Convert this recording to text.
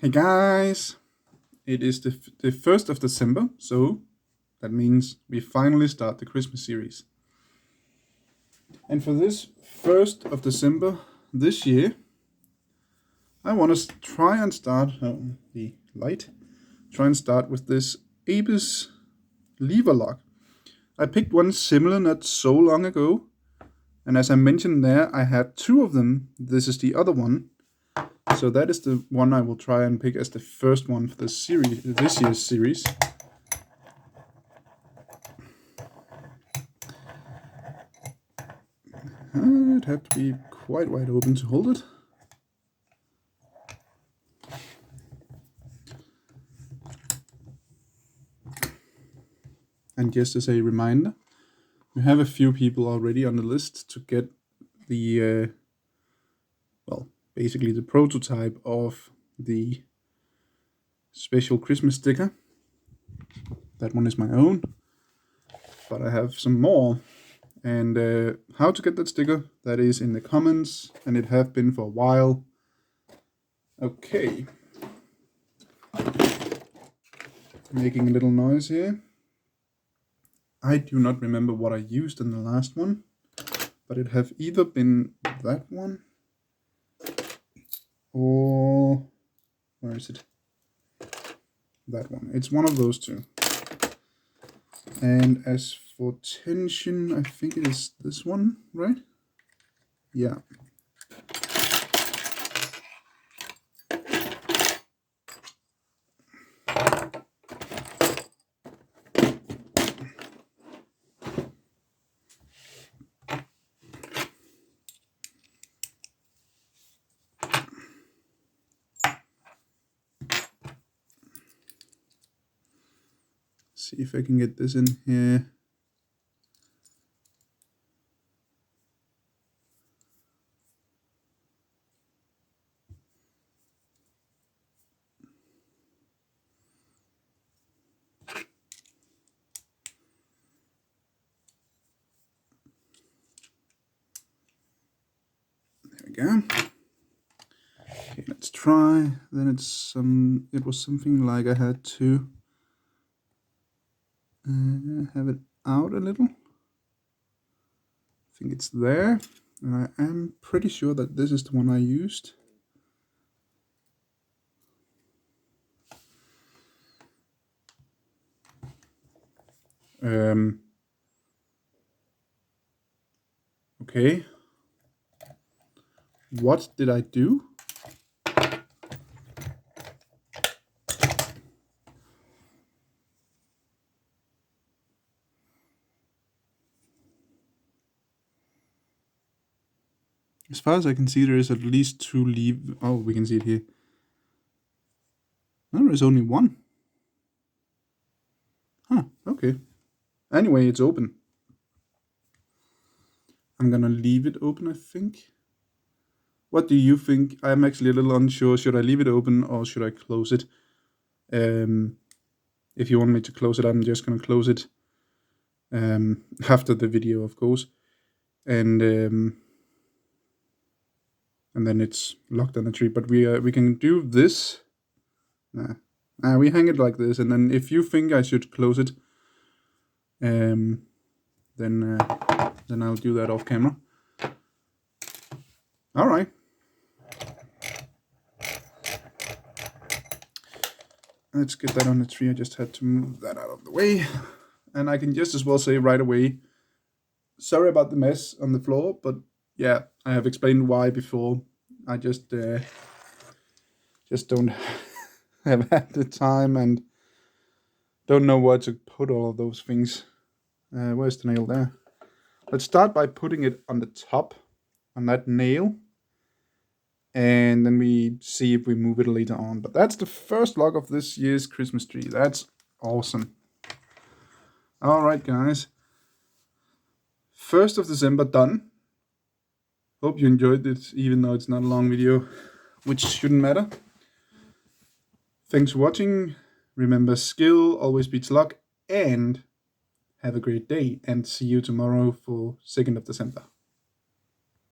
Hey guys, it is the 1st of December, so that means we finally start the Christmas series. And for this 1st of December this year, I want to try and start with this Abyss lever lock. I picked one similar not so long ago, and as I mentioned there, I had two of them. This is the other one. So that is the one I will try and pick as the first one for this year's series. It'd have to be quite wide open to hold it. And just as a reminder, we have a few people already on the list to get the, basically the prototype of the special Christmas sticker. That one is my own, but I have some more. And how to get that sticker, that is in the comments, and it have been for a while. Okay. Making a little noise here. I do not remember what I used in the last one, but it have either been that one or where is it? That one. It's one of those two. And as for tension, I think it is this one, right? Yeah. See if I can get this in here. There we go. Okay, let's try. Then it was something like I had to have it out a little. I think it's there, and I am pretty sure that this is the one I used. Okay. What did I do? As far as I can see, there is at least two levers. Oh, we can see it here. No, there is only one. Huh, okay. Anyway, it's open. I'm gonna leave it open, I think. What do you think? I'm actually a little unsure. Should I leave it open or should I close it? If you want me to close it, I'm just gonna close it after the video, of course. And then it's locked on a tree. But we can do this. We hang it like this, and then if you think I should close it, then I'll do that off camera. All right. Let's get that on the tree. I just had to move that out of the way, and I can just as well say right away, sorry about the mess on the floor, but yeah, I have explained why before. I just don't have had the time and don't know where to put all of those things. Where's the nail there? Let's start by putting it on the top, on that nail, and then we see if we move it later on. But that's the first log of this year's Christmas tree. That's awesome. All right, guys. 1st of December done. Hope you enjoyed it, even though it's not a long video, which shouldn't matter. Thanks for watching. Remember, skill always beats luck, and have a great day, and see you tomorrow for 2nd of December.